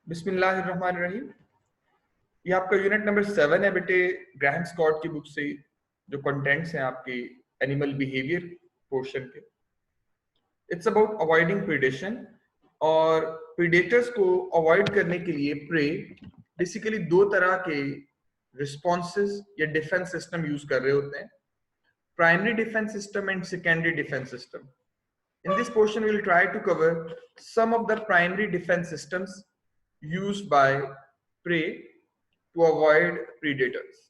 बिस्मिल्लाहिर्रहमानिर्रहीम। ये आपका यूनिट नंबर 7 है बेटे, ग्रैहम स्कॉट की बुक से जो कंटेंट्स हैं आपके एनिमल बिहेवियर पोर्शन के। इट्स अबाउट अवॉइडिंग प्रीडेशन, और प्रीडेटर्स को अवॉइड करने के लिए प्रे बेसिकली दो तरह के रिस्पॉन्सेस या डिफेंस सिस्टम यूज कर रहे होते हैं, primary defence system and secondary defence system. In this portion, we will try to cover some of the primary defense systems used by prey to avoid predators.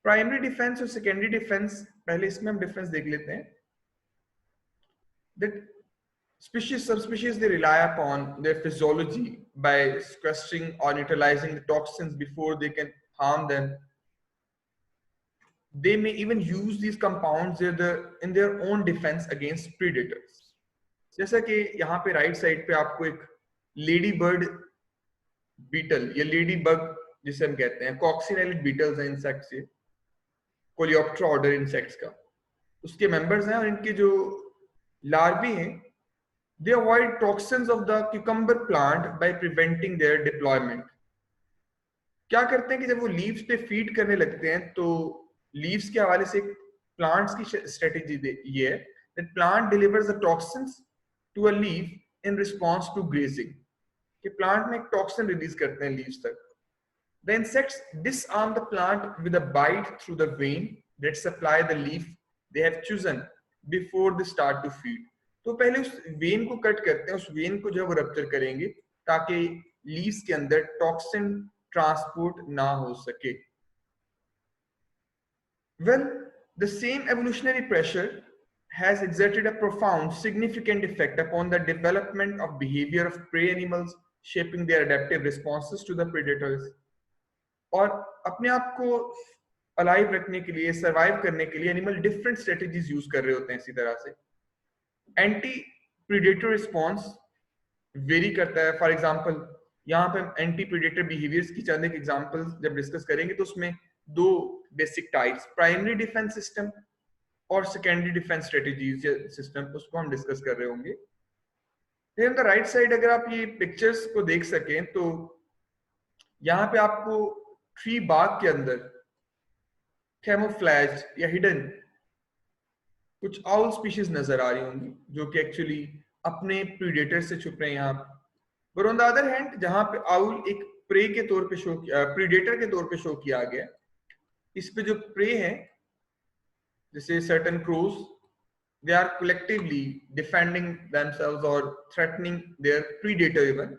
Primary defense और secondary defense, पहले इसमें हम difference देख लेते हैं. That species, subspecies, they rely upon their physiology by sequestering or neutralizing the toxins before they can harm them. They may even use these compounds in their own defense against predators. जैसा कि यहाँ पे right side पे आपको एक lady bird beetle या lady bug जिसे हम कहते हैं, कॉक्सिनेलिड बीटल्स हैं इंसेक्ट्स, ये कोलियोप्टेरा ऑर्डर इंसेक्ट्स का उसके मेंबर्स हैं, और इनके जो लार्वी हैं they avoid toxins of the cucumber plant by preventing their deployment. क्या करते हैं कि जब वो लीव्स पे फीड करने लगते हैं तो लीव्स के हवाले से प्लांट्स की स्ट्रेटेजी ये है that plant delivers the toxins to a leaf in response to grazing, कि प्लांट में एक टॉक्सिन रिलीज करते हैं लीव्स तक। The insects disarm the plant with a bite through the vein that supply the leaf they have chosen before they start to feed. तो पहले उस when को कट करते हैं, उस वेन को जो है वो रप्चर करेंगे ताकि लीव्स के अंदर टॉक्सिन ट्रांसपोर्ट ना हो सके। Well, the same evolutionary pressure has exerted a profound, significant effect upon the development of behavior of prey animals, shaping their adaptive responses to the predators. और अपने आप को अलाइव रखने के लिए, सर्वाइव करने के लिए एनिमल डिफरेंट स्ट्रेटेजीज यूज कर रहे होते हैं। इसी तरह से एंटी प्रीडेटर रिस्पॉन्स वेरी करता है। फॉर एग्जाम्पल यहाँ पे एंटी प्रीडेटर बिहेवियर्स की चंद एक एग्जाम्पल जब डिस्कस करेंगे तो उसमें दो basic types, primary defence system और सेकेंडरी डिफेंस स्ट्रेटेजीज या सिस्टम, उसको हम डिस्कस कर रहे होंगे। फिर ऑन द राइट साइड अगर आप ये पिक्चर्स को देख सकें तो यहाँ पे आपको ट्री बाग के अंदर कैमोफ्लेज या हिडन कुछ आउल स्पीशीज नजर आ रही होंगी जो कि एक्चुअली अपने प्रीडेटर से छुप रहे हैं यहाँ पे। पर ऑन द अदर हैंड जहाँ पे आउल एक प्रे के तौर पे शो किया, प्रीडेटर के तौर पे शो किया गया, इस पे जो प्रे है जैसे certain crows, they are collectively defending themselves or threatening their predator even.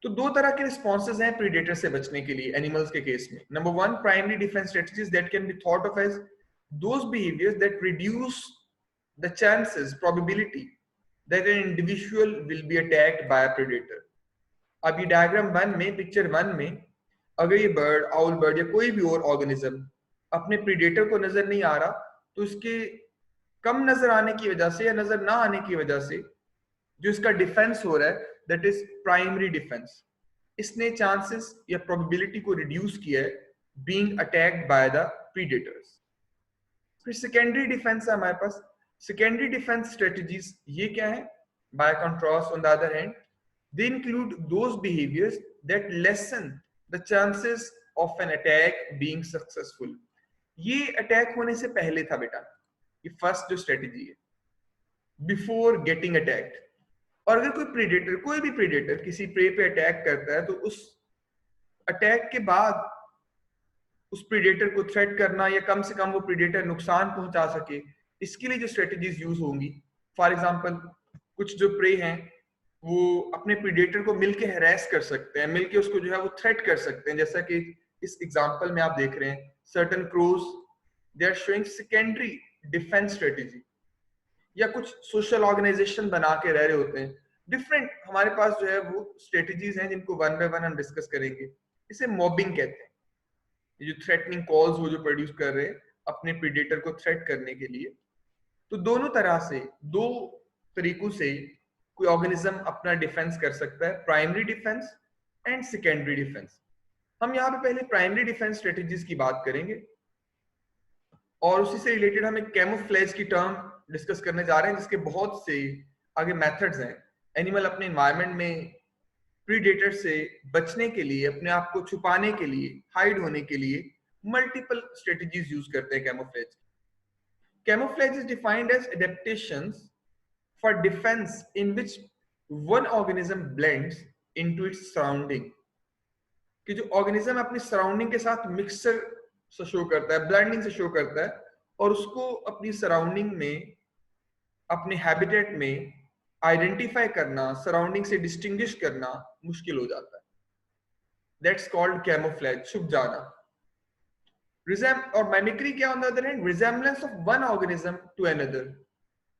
तो दो तरह के रिस्पॉन्सेज हैं प्रीडेटर से बचने के लिए एनिमल्स के केस में। Number one, primary defence strategies that can be thought of as those behaviours that reduce the chances, probability that an individual will be attacked by a predator. अब ये diagram 1 में, picture 1 में अगर ये bird, owl bird या कोई भी और ऑर्गेनिज्म अपने प्रीडेटर को नजर नहीं आ रहा तो इसके कम नजर आने की वजह से या नजर ना आने की वजह से जो इसका डिफेंस हो रहा है दैट इज प्राइमरी डिफेंस। इसने चांसेस या प्रोबेबिलिटी को रिड्यूस किया है being attacked by the predators. फिर सेकेंडरी डिफेंस है हमारे पास। सेकेंडरी डिफेंस स्ट्रेटजीज ये क्या है? Bye contrast on the other hand they include those behaviours that lesson the chances of an attack being successful. ये अटैक होने से पहले था बेटा, ये फर्स्ट जो स्ट्रेटेजी है, बिफोर गेटिंग अटैक्ड। और अगर कोई प्रीडेटर, कोई भी प्रीडेटर किसी प्रे पे अटैक करता है तो उस अटैक के बाद उस प्रीडेटर को थ्रेट करना या कम से कम वो प्रीडेटर नुकसान पहुंचा सके, इसके लिए जो स्ट्रेटेजीज यूज होंगी, फॉर एग्जांपल कुछ जो प्रे हैं वो अपने प्रीडेटर को मिलके हैरेस कर सकते हैं, मिलके उसको जो है वो थ्रेट कर सकते हैं। जैसा कि इस एग्जांपल में आप देख रहे हैं, certain crows they are showing secondary defence strategy, या कुछ सोशल ऑर्गेनाइजेशन बना के रह रहे होते हैं। डिफरेंट हमारे पास जो है वो स्ट्रेटेजीज हैं जिनको वन बाय वन हम डिस्कस करेंगे। इसे मॉबिंग कहते हैं, ये जो थ्रेटनिंग कॉल्स वो जो प्रोड्यूस कर रहे हैं अपने प्रीडेटर को थ्रेट करने के लिए। तो दोनों तरह से, दो तरीकों से कोई ऑर्गेनिज्म अपना डिफेंस कर सकता है, primary defence and secondary defence. हम यहाँ पे पहले प्राइमरी डिफेंस स्ट्रेटेजीज की बात करेंगे और उसी से रिलेटेड हम एक कैमोफ्लेज की टर्म डिस्कस करने जा रहे हैं जिसके बहुत से आगे मेथड्स हैं। एनिमल अपने एनवायरनमेंट में प्रीडेटर से बचने के लिए, अपने आप को छुपाने के लिए, हाइड होने के लिए मल्टीपल स्ट्रेटजीज यूज करते हैं camouflage. Camouflage is defined as adaptations for defence in which one organism blends into its surrounding, कि जो ऑर्गेनिज्म अपनी सराउंडिंग के साथ मिक्सचर से शो करता है, ब्लेंडिंग से शो करता है, और उसको अपनी सराउंडिंग में, अपने हैबिटेट में आइडेंटिफाई करना, सराउंडिंग से डिस्टिंग्विश करना मुश्किल हो जाता है। दैट्स कॉल्ड कैमोफ्लेज, छुप जाना। और मिमिक्री क्या, on the other hand, resemblance of one organism to another.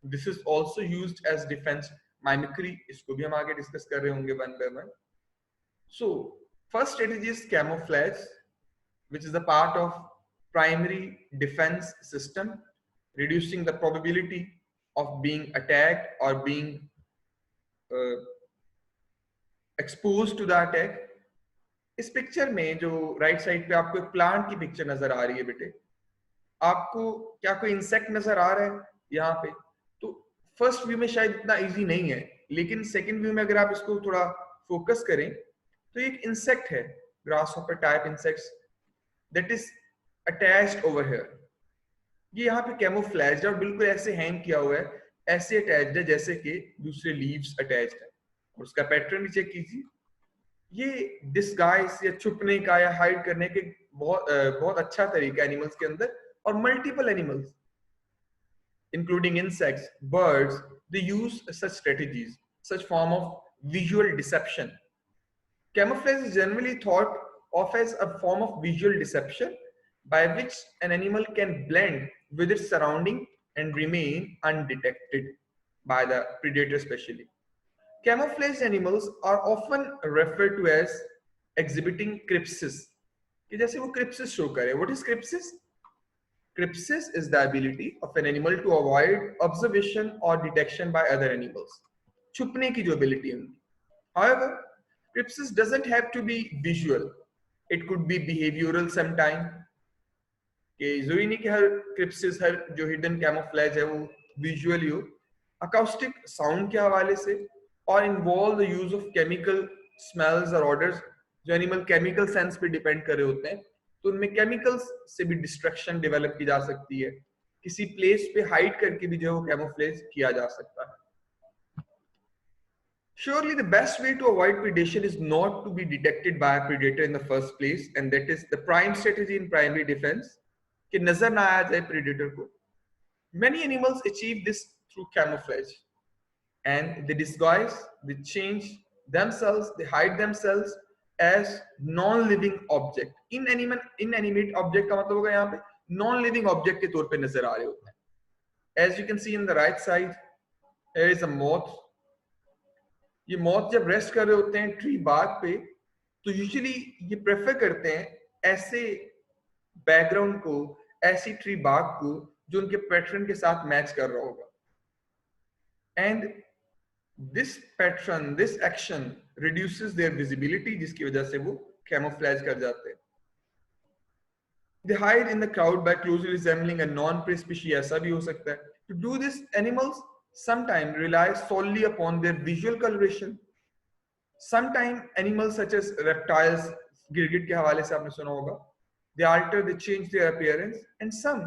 This is also used as defence. Mimicry, इसको भी हम आगे डिस्कस कर रहे होंगे one by one. So, first strategy is camouflage, which is a part of primary defense system, reducing the probability of being attacked or being exposed to the attack. इस picture में जो राइट साइड पे आपको एक plant की picture नजर आ रही है बेटे, आपको क्या कोई इंसेक्ट नजर आ रहा है यहाँ पे? तो फर्स्ट व्यू में शायद इतना इजी नहीं है, लेकिन सेकंड व्यू में अगर आप इसको थोड़ा फोकस करें तो एक इंसेक्ट है, grasshopper type insects, that is attached over here. ये यहाँ पे कैमोफ्लेज और बिल्कुल ऐसे हैंग किया हुआ है, ऐसे अटैच्ड है जैसे कि दूसरे लीव्स अटैच्ड है। और उसका पैटर्न भी चेक कीजिए, ये डिस्गाइज या छुपने का या हाइड करने के बहुत अच्छा तरीका एनिमल्स के अंदर। और multiple animals including insects, birds, they use such strategies, such form of visual deception. Camouflage is generally thought of as a form of visual deception by which an animal can blend with its surrounding and remain undetected by the predator especially. Camouflaged animals are often referred to as exhibiting crypsis, कि जैसे वो crypsis show करे। What is crypsis? Crypsis is the ability of an animal to avoid observation or detection by other animals. छुपने की जो ability है उनकी। However, crypsis doesn't have to be visual. It could be behavioral sometime. कि जरूरी नहीं कि हर crypsis, हर जो hidden camouflage है वो visual हो। Acoustic sound के हवाले से, और involve the use of chemical smells or odors, जो animal chemical sense पे depend कर रहे होते हैं, तो उनमें chemicals से भी distraction develop की जा सकती है। किसी place पे hide करके भी जो है वो camouflage किया जा सकता है। Surely the best way to avoid predation is not to be detected by a predator in the first place, and that is the prime strategy in primary defense, कि नजर ना आया जाए predator को। Many animals achieve this through camouflage, and they disguise, they change themselves, they hide themselves as non-living object. Inanimate object का मतलब होगा यहाँ पे non-living object के तौर पे नजर आ रहे होते हैं। As you can see in the right side, here is a moth. ये मौत जब रेस्ट कर रहे होते हैं ट्री बाग पे, तो यूजुअली ये प्रेफर करते हैं ऐसे बैकग्राउंड को, ऐसी ट्री बाग को जो उनके पैटर्न के साथ मैच कर रहा होगा। And this pattern, this action reduces their visibility, जिसकी वजह से वो कैमोफ्लेज कर जाते हैं। They hide in the crowd by closely resembling a non-prey species, ऐसा भी हो सकता है। To do this, animals sometimes rely solely upon their visual coloration. Sometimes animals such as reptiles, गिरगिट के हवाले से आपने सुना होगा, they alter, they change their appearance, and some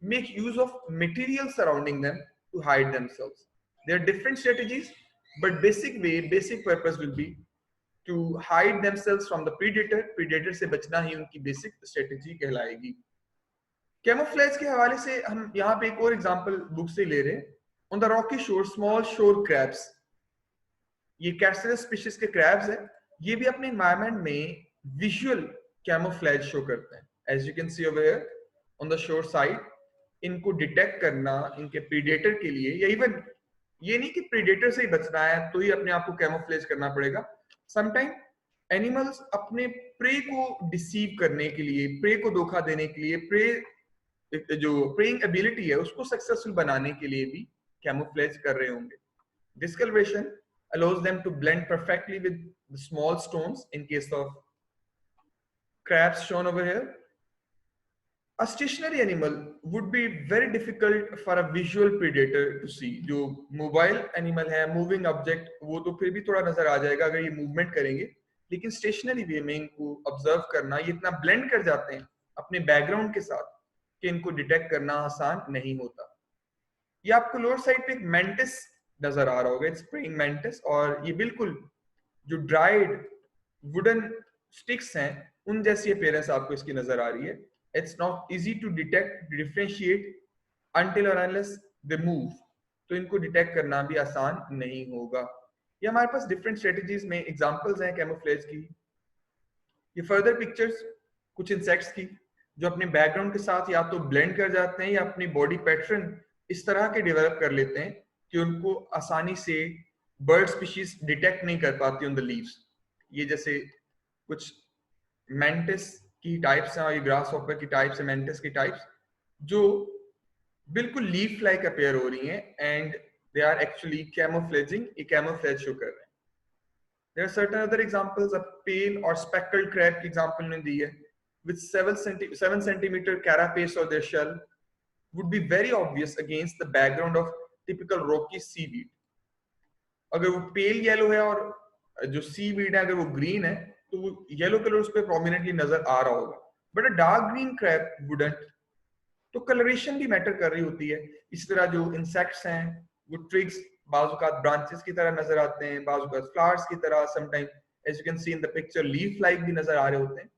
make use of material surrounding them to hide themselves. There are different strategies, but basic purpose will be to hide themselves from the predator. Predator से बचना ही उनकी basic strategy कहलाएगी। Camouflage के हवाले से हम यहाँ पे एक और एग्जांपल बुक से ले रहे हैं। On the rocky shore, small shore crabs, ये कैटरस स्पीशीज के क्रैब्स हैं, ये भी अपने एनवायरनमेंट में विजुअल कैमोफ्लेज शो करते हैं। As you can see over here on the shore side, इनको डिटेक्ट करना इनके प्रीडेटर के लिए, या इवन ये नहीं कि प्रीडेटर से ही बचना है तो ही अपने आप को कैमोफ्लेज करना पड़ेगा। समटाइम एनिमल्स अपने प्रे को डिसीव करने के लिए, प्रे को धोखा देने के लिए, प्रे जो प्रेइंग एबिलिटी है उसको सक्सेसफुल बनाने के लिए भी कैमोफ्लेज कर रहे होंगे। Discoloration allows them to blend perfectly with the small stones in case of crabs shown over here. A stationary animal would be very difficult for a visual predator to see. जो mobile animal है, moving object, वो तो फिर भी थोड़ा नजर आ जाएगा अगर ये movement करेंगे, लेकिन stationary way में इनको observe करना, ये इतना blend कर जाते हैं अपने background के साथ कि इनको detect करना आसान नहीं होता। ये आपको लोअर साइड पे एक mantis नजर आ रहा होगा, it's praying mantis, और ये बिल्कुल जो dried wooden sticks हैं उन जैसी appearance आपको इसकी नजर आ रही है। It's not easy to detect, differentiate until or unless they move. तो इनको डिटेक्ट करना भी आसान नहीं होगा। ये हमारे पास डिफरेंट स्ट्रेटजीज में एग्जांपल्स हैं कैमोफ्लेज की। ये फर्दर पिक्चर्स कुछ इंसेक्ट्स की जो अपने बैकग्राउंड के साथ या तो ब्लेंड कर जाते हैं या अपनी बॉडी पैटर्न इस तरह के डेवलप कर लेते हैं कि उनको आसानी से बर्ड स्पीशीज डिटेक्ट नहीं कर पाती ऑन द लीव्स। ये जैसे कुछ मेंटिस की टाइप्स हैं और ये ग्रास हॉपर की टाइप्स है, मेंटिस की टाइप्स जो बिल्कुल लीफ लाइक अपीयर हो रही हैं एंड दे आर एक्चुअली कैमोफ्लेजिंग, ये कैमोफ्लेज शो कर रहे हैं। There are certain other examples, a pale or speckled crab की example ने दी है with 7 centimeter carapace of their shell would be very obvious against the background of typical rocky seaweed. अगर वो pale yellow है और जो seaweed है अगर वो green है तो वो yellow color उस पर prominently नजर आ रहा होगा, but a dark green crab wouldn't। तो कलरेशन भी मैटर कर रही होती है। इस तरह जो इंसेक्ट्स हैं वो ट्रिग्स बाजुकात ब्रांचेस की तरह नजर आते हैं, बाजुकात फ्लावर्स की तरह, sometime as you can see in the picture leaf like भी नजर आ रहे होते हैं।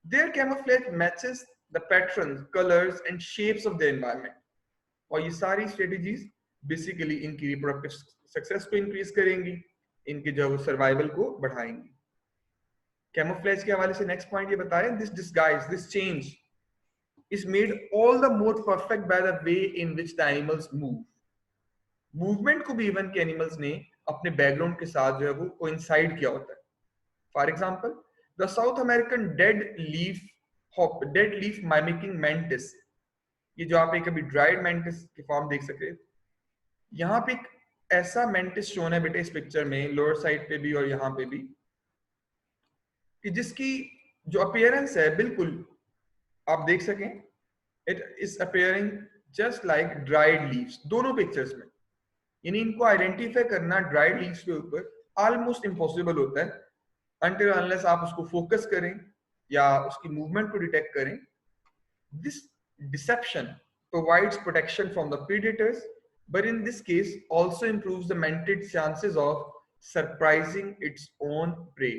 Their camouflage matches the patterns, colours and shapes of the environment. और ये सारी स्ट्रेटजीज बेसिकली इनकी रिप्रोडक्टिव सक्सेस को इंक्रीज करेंगी, इनके जो सर्वाइवल को बढ़ाएंगी। कैमोफ्लेज के हवाले से नेक्स्ट पॉइंट ये बताएं, this disguise, this change is made all the more perfect by the way in which the animals move. Movement को भी इवन के एनिमल्स ने अपने बैकग्राउंड के साथ जो है वो कोइंसाइड किया होता है। For example the South American dead leaf mimicking mantis, ये जो आप एक अभी ड्राइड मैंटिस की फॉर्म देख सकते हैं, यहाँ पे एक ऐसा मैंटिस शोन है बेटे इस पिक्चर में, लोअर साइड पे भी और यहाँ पे भी, कि जिसकी जो अपीयरेंस है बिल्कुल आप देख सकें, it is appearing just like dried leaves दोनों पिक्चर्स में। यानी इनको आइडेंटिफाई करना ड्राइड लीव्स के ऊपर ऑलमोस्ट इम्पॉसिबल होता है until unless आप उसको फोकस करें या उसकी मूवमेंट को डिटेक्ट करें। This deception provides protection from the predators, but in this case also improves the mantid's chances of surprising its own prey।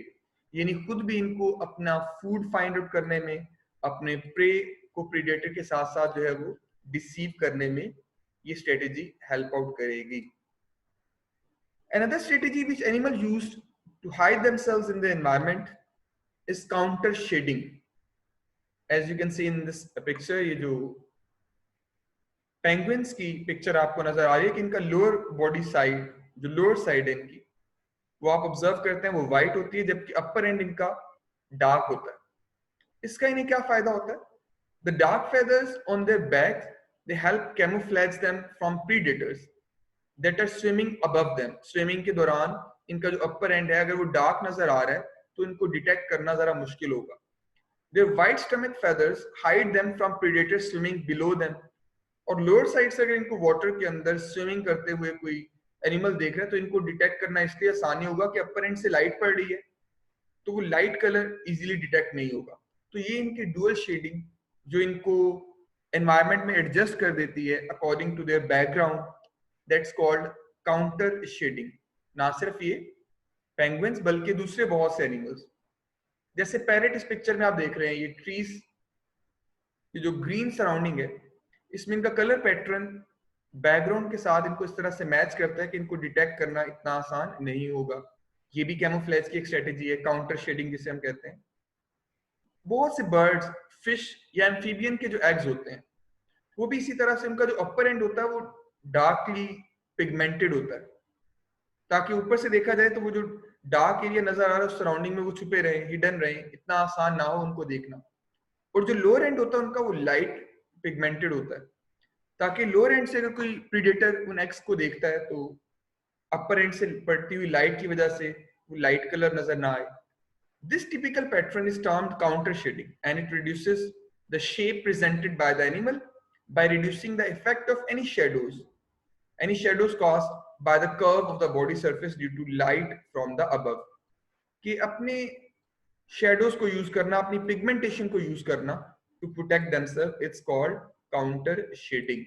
यानी खुद भी इनको अपना फूड फाइंड आउट करने में, अपने प्रे को प्रीडेटर के साथ साथ जो है वो डिसीव करने में ये स्ट्रेटेजी हेल्प आउट करेगी। Another strategy which animals used to hide themselves in the environment is counter shading. As you can see in this picture, ये जो पेंगुइन्स की पिक्चर आपको नजर आ रही है कि इनका लोअर बॉडी साइड, जो लोअर साइड है इनकी, वो आप ऑब्जर्व करते हैं वो व्हाइट होती है, जबकि अपर एंड इनका डार्क होता है। इसका इन्हें क्या फायदा होता है? The dark feathers on their backs, they help camouflage them from predators that are swimming above them. Swimming के दौरान इनका जो upper end है अगर वो dark नजर आ रहा है तो इनको detect करना जरा मुश्किल होगा। Their white stomach feathers hide them from predators swimming below them. और lower side से अगर इनको water के अंदर swimming करते हुए कोई animal देख रहे हैं तो इनको detect करना इसलिए आसानी होगा कि upper end से light पड़ रही है तो वो light color easily detect नहीं होगा। तो ये इनकी dual shading जो इनको एनवायरनमेंट में एडजस्ट कर देती है according to their background, that's called counter shading. ना सिर्फ ये पेंगुइन्स बल्कि दूसरे बहुत से एनिमल्स, जैसे पैरेट इस पिक्चर में आप देख रहे हैं, ये ट्रीज, ये जो ग्रीन सराउंडिंग है इसमें इनका कलर पैटर्न बैकग्राउंड के साथ इनको इस तरह से मैच करता है कि इनको डिटेक्ट करना इतना आसान नहीं होगा। ये भी कैमोफ्लेज की एक स्ट्रेटेजी है, काउंटर शेडिंग जिसे हम कहते हैं। बहुत से बर्ड्स, फिश या एम्फीबियन के जो एग्स होते हैं वो भी इसी तरह से उनका जो अपर एंड होता है वो डार्कली पिगमेंटेड होता है, ताकि ऊपर से देखा जाए तो वो जो डार्क एरिया नजर आ रहा है उस सराउंडिंग में वो छुपे रहे, हिडन रहे, इतना आसान ना हो उनको देखना। और जो लोअर एंड होता है उनका वो लाइट पिगमेंटेड होता है, ताकि लोअर एंड से अगर कोई प्रीडेटर उन एग्स को देखता है तो अपर एंड से पड़ती हुई लाइट की वजह से वो लाइट कलर नजर ना आए। This typical pattern is termed counter shading and it reduces the shape presented by the animal by reducing the effect of any shadows caused by the curve of the body surface due to light from the above. कि अपने shadows को use करना, अपनी pigmentation को use करना to protect themselves, it's called counter shading.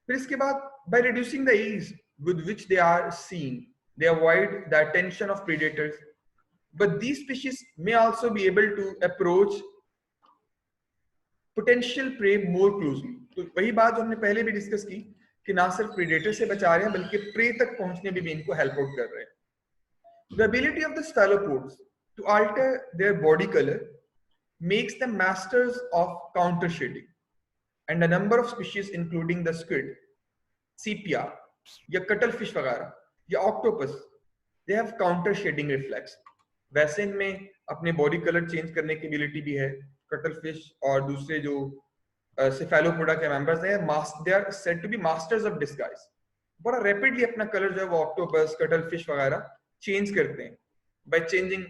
फिर इसके बाद by reducing the ease with which they are seen, they avoid the attention of predators, but these species may also be able to approach potential prey more closely. तो वही बात जो हमने पहले भी डिस्कस की कि ना सिर्फ प्रीडेटर से बचा रहे हैं बल्कि प्रे तक पहुंचने में भी इनको हेल्प आउट कर रहे हैं. The ability of the cephalopods to alter their body color makes them masters of counter shading, and a number of species including the squid, sepia या cuttlefish वगैरह या octopus, they have counter shading reflex. वैसे इनमें अपने body colour change करने की ability भी है. cuttlefish और दूसरे जो cephalopoda के मेंबर्स हैं, they are said to be masters of disguise. बड़ा रैपिडली अपना कलर जो है वो ऑक्टोपस, cuttlefish वगैरह चेंज करते हैं by changing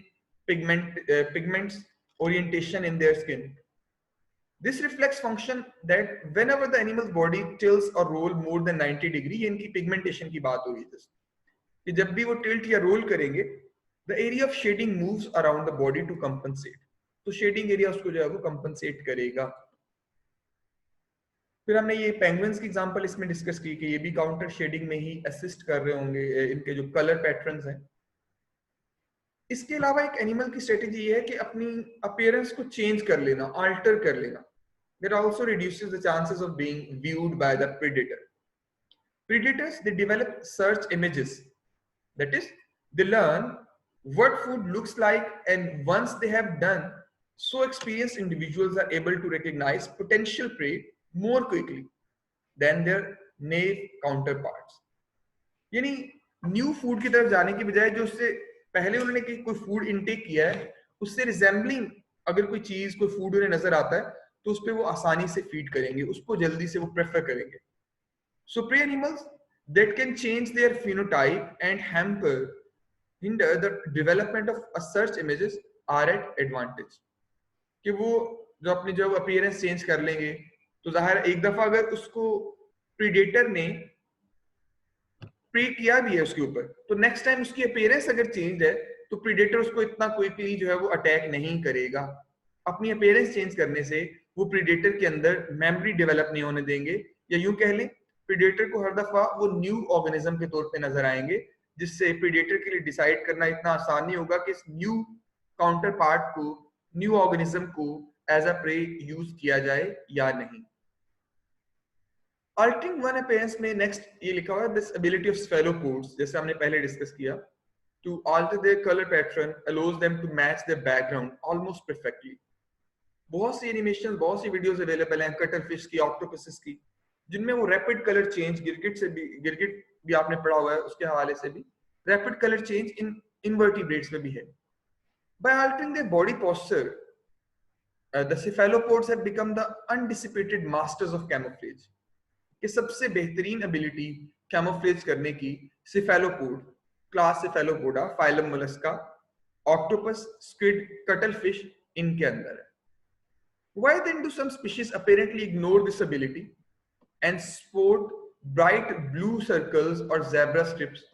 pigments orientation in their skin. This reflex function that whenever the animal's body tilts or roll more than 90 degree, ये इनकी pigmentation की बात हो रही है कि जब भी वो tilt या roll करेंगे, the area of shading moves around the body to compensate. तो shading area उसको जो है वो compensate करेगा. फिर हमने ये पेंगुइन्स की एग्जांपल इसमें डिस्कस की कि ये भी काउंटर शेडिंग में ही असिस्ट कर रहे होंगे, इनके जो कलर पैटर्न्स हैं. इसके अलावा एक एनिमल की स्ट्रेटेजी ये है कि अपनी अपीयरेंस को चेंज कर लेना, अल्टर कर लेना. That also reduces the chances of being viewed by the predator. Predators, they develop search images. That is, they learn what food looks like, and once they have done so, experienced individuals are able to recognize potential prey more quickly than their naive counterparts. यानी new food की तरफ जाने की बजाय जो उससे पहले उन्होंने कोई फूड इनटेक किया है उससे रिजेंबलिंग अगर कोई चीज, कोई फूड उन्हें नजर आता है तो उस पे वो आसानी से फीड करेंगे, उसको जल्दी से वो प्रेफर करेंगे. So prey animals that can change their phenotype and hinder the development of a search images are at advantage. कि वो जो अपनी जो अपीयरेंस चेंज कर लेंगे तो जाहिर एक दफा अगर उसको प्रीडेटर ने प्रे किया भी है उसके ऊपर, तो नेक्स्ट टाइम उसकी अपीयरेंस अगर चेंज है तो प्रीडेटर उसको इतना क्विकली जो है वो अटैक नहीं करेगा. अपनी अपीयरेंस चेंज करने से वो प्रीडेटर के अंदर मेमोरी डेवलप नहीं होने देंगे, या यूं कह लें प्रीडेटर को हर दफा वो न्यू ऑर्गेनिज्म के तौर पे नजर आएंगे, जिससे प्रीडेटर के लिए डिसाइड करना इतना आसान नहीं होगा कि इस न्यू काउंटर पार्ट को, न्यू ऑर्गेनिज्म को एज अ प्रे यूज किया जाए या नहीं. Altering one appearance में नेक्स्ट ये लिखा हुआ है this ability of cephalopods, जैसे हमने पहले डिस्कस किया, to alter their color pattern allows them to match their background almost perfectly. बहुत सी एनिमेशन, बहुत सी वीडियोस अवेलेबल हैं कटलफिश की, ऑक्टोपसेस की, जिनमें वो रैपिड कलर चेंज, गिरगिट भी आपने पढ़ा हुआ है, उसके हवाले से भी rapid colour change in invertebrates में भी है. By altering their body posture, the cephalopods have become the undisputed masters of camouflage. कि सबसे बेहतरीन एबिलिटी कैमोफ्लेज करने की cephalopod, class Cephalopoda, phylum Mollusca, octopus, squid, cuttlefish इनके अंदर है. Why then do some species apparently ignore this ability and sport bright blue circles or zebra strips?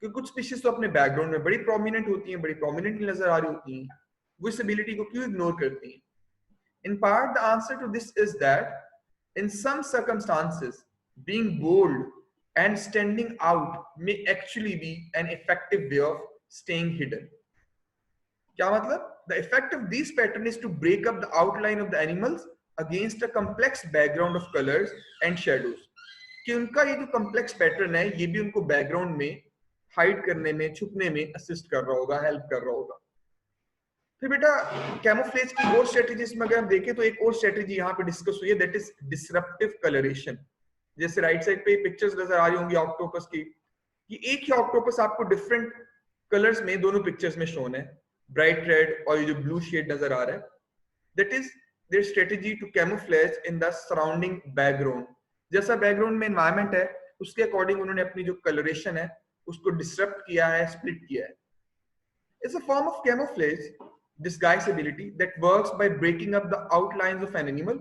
कि कुछ स्पीशीज तो अपने बैकग्राउंड में बड़ी प्रोमिनेंट होती हैं, बड़ी प्रोमिनेंटली नजर आ रही होती हैं, वो इस एबिलिटी को क्यों इग्नोर करती हैं? In part, the answer to this is that in some circumstances, being bold and standing out may actually be an effective way of staying hidden. क्या मतलब? The effect of these patterns is to break up the outline of the animals against a complex background of colors and shadows. कि उनका ये जो complex pattern है, ये भी उनको background में hide करने में, छुपने में assist कर रहा होगा, help कर रहा होगा. फिर बेटा कैमोफ्लेज की और स्ट्रेटजीज में अगर हम देखें तो एक और स्ट्रेटजी यहाँ पे डिस्कस हुई है, दैट इज डिसरप्टिव कलरेशन. जैसे राइट साइड पे पिक्चर्स नजर आ रही होंगी ऑक्टोपस की, कि एक ही ऑक्टोपस आपको डिफरेंट कलर्स में दोनों पिक्चर्स में शोन है, ब्राइट रेड और ये जो ब्लू शेड नजर आ रहा है. That is their strategy to camouflage in the surrounding background. जैसा बैकग्राउंड में एनवायरमेंट है उसके अकॉर्डिंग उन्होंने अपनी जो कलरेशन है उसको डिसरप्ट किया है, स्प्लिट किया है. It's a form of camouflage disguisability that works by breaking up the outlines of an animal.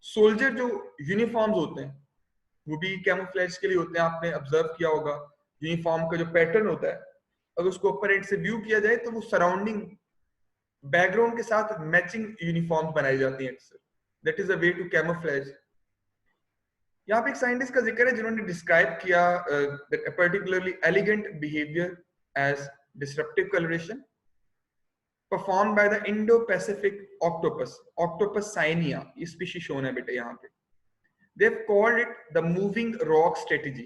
Soldier जो यूनिफॉर्म्स होते हैं वो भी कैमोफ्लेज के लिए होते हैं, आपने ऑब्जर्व किया होगा यूनिफॉर्म का जो पैटर्न होता है अगर उसको ऊपर एंड से व्यू किया जाए तो वो सराउंडिंग बैकग्राउंड के साथ मैचिंग यूनिफॉर्म बनाई जाती हैं अक्सर. That is a way to camouflage. यहाँ पे एक साइंटिस्ट का जिक्र है जिन्होंने डिस्क्राइब किया that a particularly elegant behaviour as disruptive coloration performed by the Indo-Pacific octopus, Octopus cyanea. ये species shown है बेटा यहाँ पे. They've called it the moving rock strategy.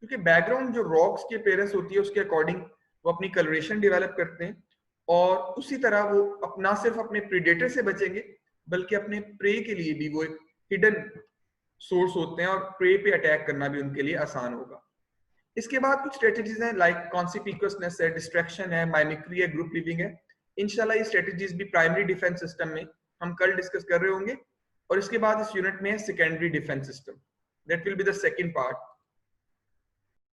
क्योंकि बैकग्राउंड जो रॉक्स की अपीयरेंस होती है उसके अकॉर्डिंग वो अपनी कलरेशन डेवलप करते हैं और उसी तरह वो अपना सिर्फ अपने प्रीडेटर से बचेंगे बल्कि अपने प्रे के लिए भी वो एक हिडन सोर्स होते हैं और प्रे पे अटैक करना भी उनके लिए आसान होगा. इसके बाद कुछ स्ट्रेटजीज हैं लाइक कॉन्सिपिक्वसनेस है, डिस्ट्रैक्शन है, माइमिक्री है, ग्रुप लिविंग है. इंशाल्लाह ये स्ट्रेटजीज भी प्राइमरी डिफेंस सिस्टम में हम कल डिस्कस कर रहे होंगे और इसके बाद इस यूनिट में है secondary defence system. That will be the second part.